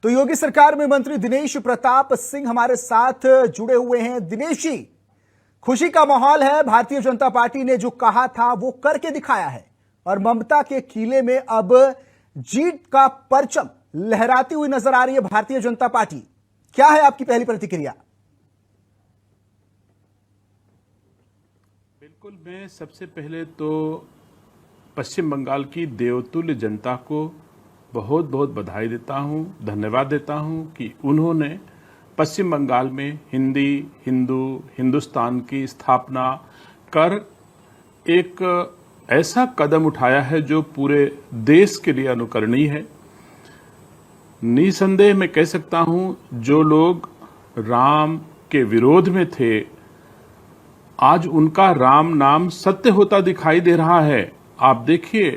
तो योगी सरकार में मंत्री दिनेश प्रताप सिंह हमारे साथ जुड़े हुए हैं। दिनेश जी, खुशी का माहौल है। भारतीय जनता पार्टी ने जो कहा था वो करके दिखाया है और ममता के किले में अब जीत का परचम लहराती हुई नजर आ रही है भारतीय जनता पार्टी। क्या है आपकी पहली प्रतिक्रिया? बिल्कुल, मैं सबसे पहले तो पश्चिम बंगाल की देवतुल्य जनता को बहुत बहुत बधाई देता हूं, धन्यवाद देता हूं कि उन्होंने पश्चिम बंगाल में हिंदुस्तान की स्थापना कर एक ऐसा कदम उठाया है जो पूरे देश के लिए अनुकरणीय है। निसंदेह मैं कह सकता हूं, जो लोग राम के विरोध में थे, आज उनका राम नाम सत्य होता दिखाई दे रहा है। आप देखिए,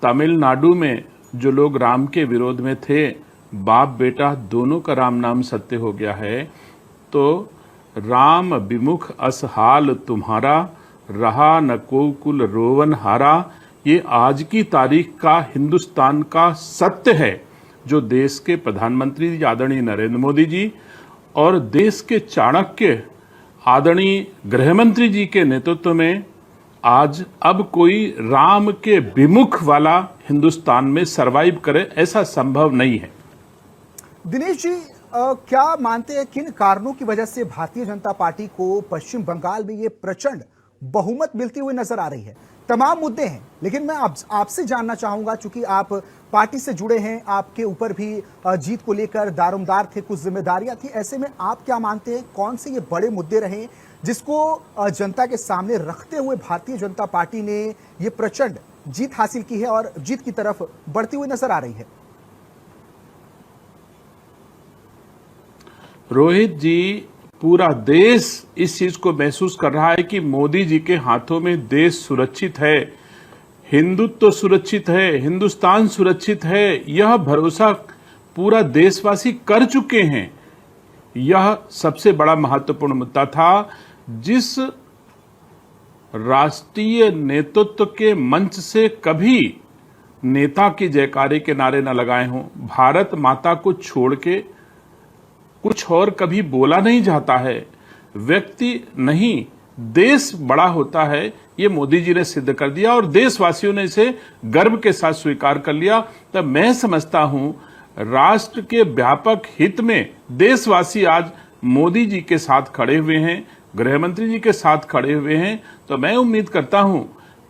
तमिलनाडु में जो लोग राम के विरोध में थे, बाप बेटा दोनों का राम नाम सत्य हो गया है। तो राम विमुख असहाल तुम्हारा, रहा न को कुल रोवन हारा, ये आज की तारीख का हिंदुस्तान का सत्य है, जो देश के प्रधानमंत्री आदरणीय नरेंद्र मोदी जी और देश के चाणक्य आदरणीय गृहमंत्री जी के नेतृत्व में आज अब कोई राम के विमुख वाला हिंदुस्तान में सरवाइव करे, ऐसा संभव नहीं है। दिनेश जी, क्या मानते हैं किन कारणों की वजह से भारतीय जनता पार्टी को पश्चिम बंगाल में ये प्रचंड बहुमत मिलती हुई नजर आ रही है? तमाम मुद्दे हैं, लेकिन मैं आपसे जानना चाहूंगा, चूंकि आप पार्टी से जुड़े हैं, आपके ऊपर भी जीत को लेकर दारोमदार थे, कुछ जिम्मेदारियां थी। ऐसे में आप क्या मानते हैं कौन से ये बड़े मुद्दे रहे जिसको जनता के सामने रखते हुए भारतीय जनता पार्टी ने ये प्रचंड जीत हासिल की है और जीत की तरफ बढ़ती हुई नजर आ रही है? रोहित जी, पूरा देश इस चीज को महसूस कर रहा है कि मोदी जी के हाथों में देश सुरक्षित है, हिंदुत्व सुरक्षित है, हिंदुस्तान सुरक्षित है। यह भरोसा पूरा देशवासी कर चुके हैं। यह सबसे बड़ा महत्वपूर्ण मुद्दा था। जिस राष्ट्रीय नेतृत्व के मंच से कभी नेता की जयकारे के नारे न लगाए हों, भारत माता को छोड़ के कुछ और कभी बोला नहीं जाता है। व्यक्ति नहीं, देश बड़ा होता है, ये मोदी जी ने सिद्ध कर दिया और देशवासियों ने इसे गर्व के साथ स्वीकार कर लिया। तब मैं समझता हूं, राष्ट्र के व्यापक हित में देशवासी आज मोदी जी के साथ खड़े हुए हैं, गृहमंत्री जी के साथ खड़े हुए हैं। तो मैं उम्मीद करता हूं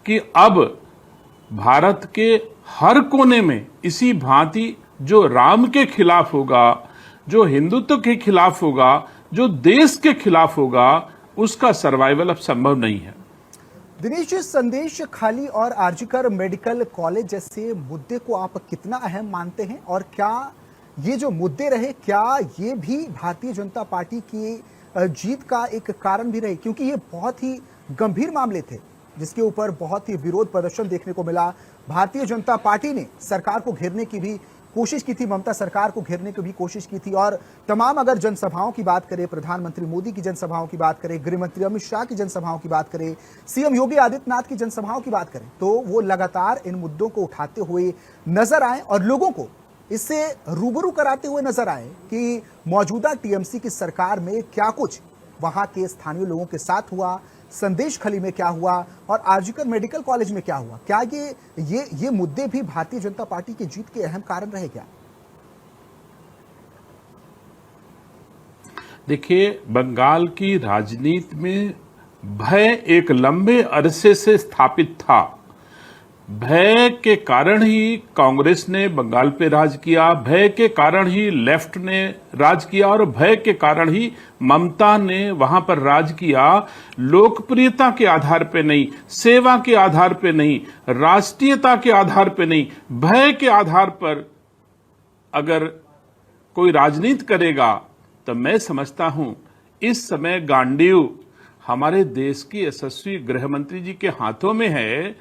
कि अब भारत के हर कोने में इसी भांति जो राम के खिलाफ होगा, जो हिंदुत्व के खिलाफ होगा, जो देश के खिलाफ होगा, उसका सर्वाइवल अब संभव नहीं है। दिनेश जी, संदेश खाली और आरजीकर मेडिकल कॉलेज जैसे मुद्दे को आप कितना अहम मानते हैं और क्या ये जो मुद्दे रहे, क्या ये भी भारतीय जनता पार्टी की जीत का एक कारण भी रहे? क्योंकि ये बहुत ही गंभीर मामले थे जिसके ऊपर बहुत ही विरोध प्रदर्शन देखने को मिला। भारतीय जनता पार्टी ने सरकार को घेरने की भी कोशिश की थी, ममता सरकार को घेरने की भी कोशिश की थी और तमाम अगर जनसभाओं की बात करें, प्रधानमंत्री मोदी की जनसभाओं की बात करें, गृहमंत्री अमित शाह की जनसभाओं की बात करें, सीएम योगी आदित्यनाथ की जनसभाओं की बात करें, तो वो लगातार इन मुद्दों को उठाते हुए नजर आए और लोगों को इससे रूबरू कराते हुए नजर आए कि मौजूदा टीएमसी की सरकार में क्या कुछ वहां के स्थानीय लोगों के साथ हुआ, संदेश खली में क्या हुआ और आरजीकर मेडिकल कॉलेज में क्या हुआ। क्या ये मुद्दे भी भारतीय जनता पार्टी की जीत के अहम कारण रहे क्या? देखिए, बंगाल की राजनीति में भय एक लंबे अरसे से स्थापित था। भय के कारण ही कांग्रेस ने बंगाल पे राज किया, भय के कारण ही लेफ्ट ने राज किया और भय के कारण ही ममता ने वहां पर राज किया। लोकप्रियता के आधार पे नहीं, सेवा के आधार पे नहीं, राष्ट्रीयता के आधार पे नहीं, भय के आधार पर अगर कोई राजनीति करेगा तो मैं समझता हूं इस समय गांडीव हमारे देश की यशस्वी गृहमंत्री जी के हाथों में है।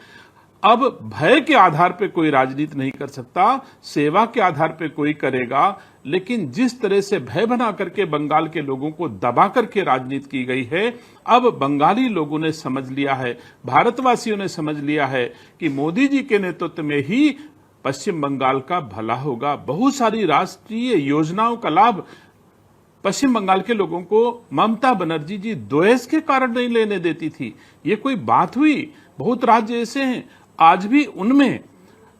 अब भय के आधार पे कोई राजनीति नहीं कर सकता, सेवा के आधार पे कोई करेगा, लेकिन जिस तरह से भय बना करके बंगाल के लोगों को दबा करके राजनीति की गई है, अब बंगाली लोगों ने समझ लिया है, भारतवासियों ने समझ लिया है कि मोदी जी के नेतृत्व में ही पश्चिम बंगाल का भला होगा। बहुत सारी राष्ट्रीय योजनाओं का लाभ पश्चिम बंगाल के लोगों को ममता बनर्जी जी द्वेष के कारण नहीं लेने देती थी। ये कोई बात हुई? बहुत राज्य ऐसे हैं आज भी उनमें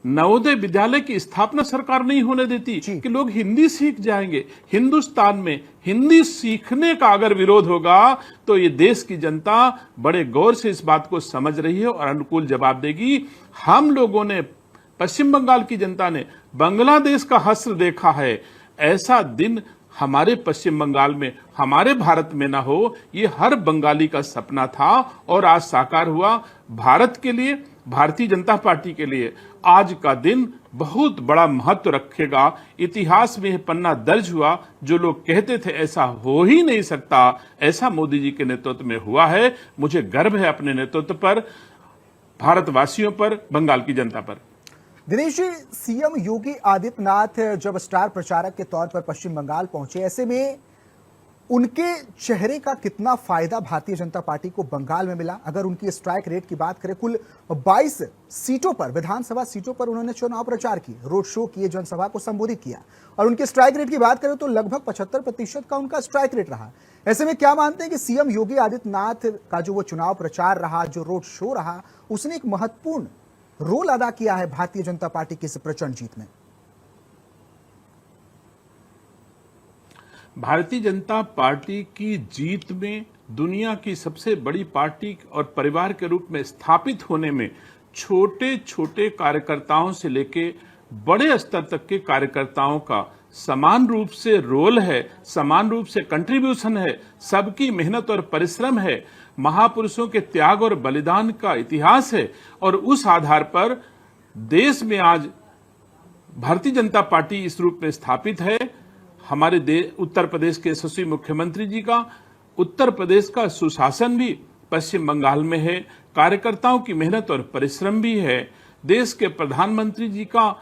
नवोदय विद्यालय की स्थापना सरकार नहीं होने देती कि लोग हिंदी सीख जाएंगे। हिंदुस्तान में हिंदी सीखने का अगर विरोध होगा तो ये देश की जनता बड़े गौर से इस बात को समझ रही है और अनुकूल जवाब देगी। हम लोगों ने, पश्चिम बंगाल की जनता ने बांग्लादेश का हश्र देखा है। ऐसा दिन हमारे पश्चिम बंगाल में, हमारे भारत में ना हो, ये हर बंगाली का सपना था और आज साकार हुआ। भारत के लिए, भारतीय जनता पार्टी के लिए आज का दिन बहुत बड़ा महत्व रखेगा। इतिहास में यह पन्ना दर्ज हुआ। जो लोग कहते थे ऐसा हो ही नहीं सकता, ऐसा मोदी जी के नेतृत्व में हुआ है। मुझे गर्व है अपने नेतृत्व पर, भारतवासियों पर, बंगाल की जनता पर। दिनेश जी, सीएम योगी आदित्यनाथ जब स्टार प्रचारक के तौर पर पश्चिम बंगाल पहुंचे, ऐसे में उनके चेहरे का कितना फायदा भारतीय जनता पार्टी को बंगाल में मिला? अगर उनकी स्ट्राइक रेट की बात करें, कुल 22 सीटों पर, विधानसभा सीटों पर उन्होंने चुनाव प्रचार किए, रोड शो किए, जनसभा को संबोधित किया, और उनके स्ट्राइक रेट की बात करें तो लगभग 75% का उनका स्ट्राइक रेट रहा। ऐसे में क्या मानते हैं कि सीएम योगी आदित्यनाथ का जो वो चुनाव प्रचार रहा, जो रोड शो रहा, उसने एक महत्वपूर्ण रोल अदा किया है भारतीय जनता पार्टी की इस प्रचंड जीत में? भारतीय जनता पार्टी की जीत में दुनिया की सबसे बड़ी पार्टी और परिवार के रूप में स्थापित होने में छोटे छोटे कार्यकर्ताओं से लेके बड़े स्तर तक के कार्यकर्ताओं का समान रूप से रोल है, समान रूप से कंट्रीब्यूशन है, सबकी मेहनत और परिश्रम है, महापुरुषों के त्याग और बलिदान का इतिहास है। और उस आधार पर देश में आज भारतीय जनता पार्टी इस रूप में स्थापित है। हमारे उत्तर प्रदेश के यशस्वी मुख्यमंत्री जी का, उत्तर प्रदेश का सुशासन भी पश्चिम बंगाल में है, कार्यकर्ताओं की मेहनत और परिश्रम भी है, देश के प्रधानमंत्री जी का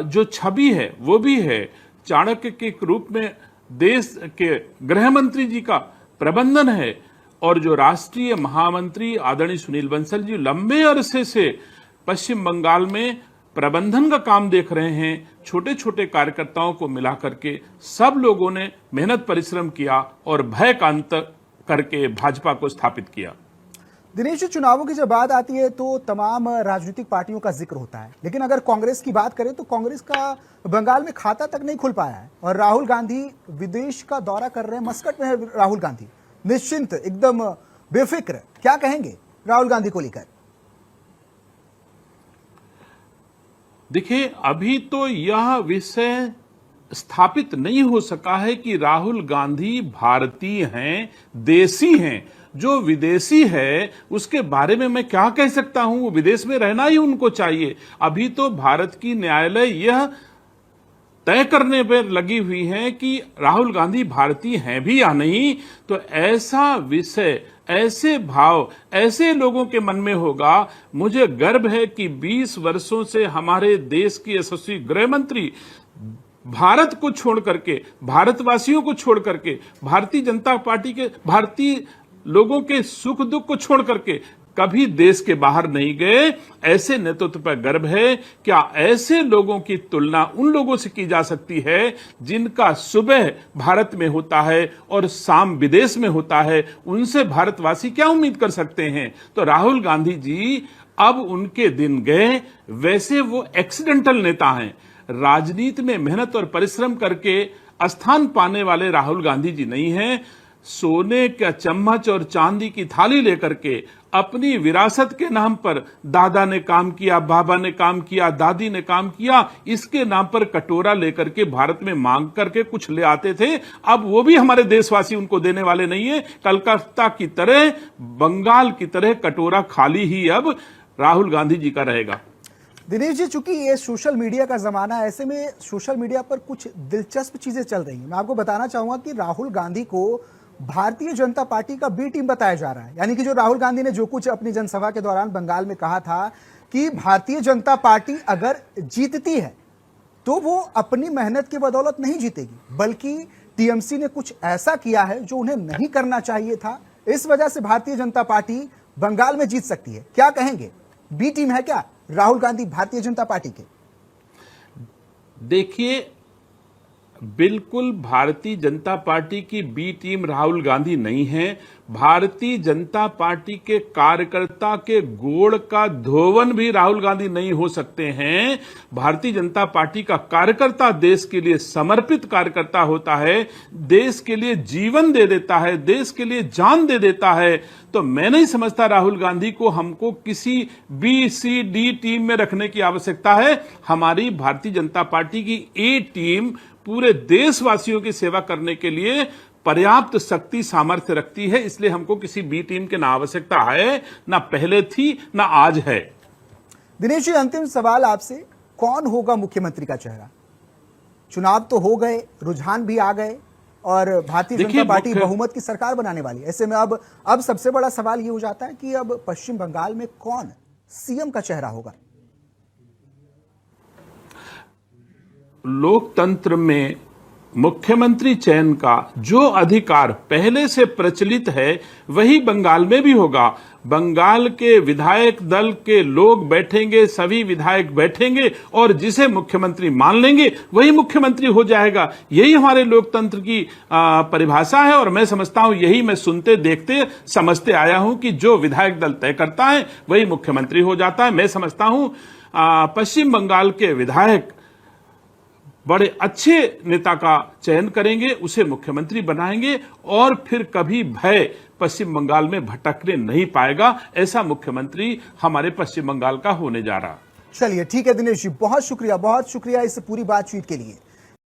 जो छवि है वो भी है, चाणक्य के रूप में देश के गृह मंत्री जी का प्रबंधन है, और जो राष्ट्रीय महामंत्री आदरणीय सुनील बंसल जी लंबे अरसे से पश्चिम बंगाल में प्रबंधन का काम देख रहे हैं। छोटे छोटे कार्यकर्ताओं को मिलाकर के सब लोगों ने मेहनत परिश्रम किया और भय का अंत करके भाजपा को स्थापित किया। दिनेश जी, चुनावों की जब बात आती है तो तमाम राजनीतिक पार्टियों का जिक्र होता है, लेकिन अगर कांग्रेस की बात करें तो कांग्रेस का बंगाल में खाता तक नहीं खुल पाया है। और राहुल गांधी विदेश का दौरा कर रहे हैं, मस्कट में है राहुल गांधी, निश्चिंत, एकदम बेफिक्र। क्या कहेंगे राहुल गांधी को लेकर? देखिए, अभी तो यह विषय स्थापित नहीं हो सका है कि राहुल गांधी भारतीय हैं, देसी हैं। जो विदेशी है उसके बारे में मैं क्या कह सकता हूं? वो विदेश में रहना ही उनको चाहिए। अभी तो भारत की न्यायालय यह तय करने पर लगी हुई है कि राहुल गांधी भारतीय हैं भी या नहीं। तो ऐसा विषय, ऐसे भाव, ऐसे लोगों के मन में होगा। मुझे गर्व है कि 20 वर्षों से हमारे देश की यशस्वी गृह मंत्री भारत को छोड़ करके, भारतवासियों को छोड़ करके, भारतीय जनता पार्टी के भारतीय लोगों के सुख दुख को छोड़ करके कभी देश के बाहर नहीं गए। ऐसे नेतृत्व पर गर्व है। क्या ऐसे लोगों की तुलना उन लोगों से की जा सकती है जिनका सुबह भारत में होता है और शाम विदेश में होता है? उनसे भारतवासी क्या उम्मीद कर सकते हैं? तो राहुल गांधी जी अब उनके दिन गए। वैसे वो एक्सीडेंटल नेता हैं, राजनीति में मेहनत और परिश्रम करके स्थान पाने वाले राहुल गांधी जी नहीं हैं। सोने का चम्मच और चांदी की थाली लेकर के अपनी विरासत के नाम पर दादा ने काम किया, बाबा ने काम किया, दादी ने काम किया, इसके नाम पर कटोरा लेकर के भारत में मांग करके कुछ ले आते थे। अब वो भी हमारे देशवासी उनको देने वाले नहीं है। कलकत्ता की तरह, बंगाल की तरह कटोरा खाली ही अब राहुल गांधी जी का रहेगा। दिनेश जी, चूंकि ये सोशल मीडिया का जमाना है, ऐसे में सोशल मीडिया पर कुछ दिलचस्प चीजें चल रही हैं। मैं आपको बताना चाहूंगा कि राहुल गांधी को भारतीय जनता पार्टी का बी टीम बताया जा रहा है। यानी कि जो राहुल गांधी ने जो कुछ अपनी जनसभा के दौरान बंगाल में कहा था कि भारतीय जनता पार्टी अगर जीतती है तो वो अपनी मेहनत की बदौलत नहीं जीतेगी, बल्कि टीएमसी ने कुछ ऐसा किया है जो उन्हें नहीं करना चाहिए था। इस वजह से भारतीय जनता पार्टी बंगाल में जीत सकती है। क्या कहेंगे? बी टीम है क्या राहुल गांधी भारतीय जनता पार्टी के? देखिए, बिल्कुल भारतीय जनता पार्टी की बी टीम राहुल गांधी नहीं है। भारतीय जनता पार्टी के कार्यकर्ता के गोड़ का धोवन भी राहुल गांधी नहीं हो सकते हैं। भारतीय जनता पार्टी का कार्यकर्ता देश के लिए समर्पित कार्यकर्ता होता है, देश के लिए जीवन दे देता है, देश के लिए जान दे देता है। तो मैं नहीं समझता राहुल गांधी को हमको किसी बी सी डी टीम में रखने की आवश्यकता है। हमारी भारतीय जनता पार्टी की ए टीम पूरे देशवासियों की सेवा करने के लिए पर्याप्त शक्ति सामर्थ्य रखती है, इसलिए हमको किसी बी टीम की ना आवश्यकता है, ना पहले थी, ना आज है। दिनेश जी, अंतिम सवाल आपसे, कौन होगा मुख्यमंत्री का चेहरा? चुनाव तो हो गए, रुझान भी आ गए और भारतीय जनता पार्टी बहुमत की सरकार बनाने वाली है। ऐसे में अब सबसे बड़ा सवाल ये हो जाता है कि अब पश्चिम बंगाल में कौन सीएम का चेहरा होगा? लोकतंत्र में मुख्यमंत्री चयन का जो अधिकार पहले से प्रचलित है वही बंगाल में भी होगा। बंगाल के विधायक दल के लोग बैठेंगे, सभी विधायक बैठेंगे और जिसे मुख्यमंत्री मान लेंगे वही मुख्यमंत्री हो जाएगा। यही हमारे लोकतंत्र की परिभाषा है और मैं समझता हूं यही मैं सुनते देखते समझते आया हूं कि जो विधायक दल तय करता है वही मुख्यमंत्री हो जाता है। मैं समझता हूं पश्चिम बंगाल के विधायक बड़े अच्छे नेता का चयन करेंगे, उसे मुख्यमंत्री बनाएंगे और फिर कभी भय पश्चिम बंगाल में भटकने नहीं पाएगा। ऐसा मुख्यमंत्री हमारे पश्चिम बंगाल का होने जा रहा। चलिए ठीक है दिनेश जी, बहुत शुक्रिया इस पूरी बातचीत के लिए।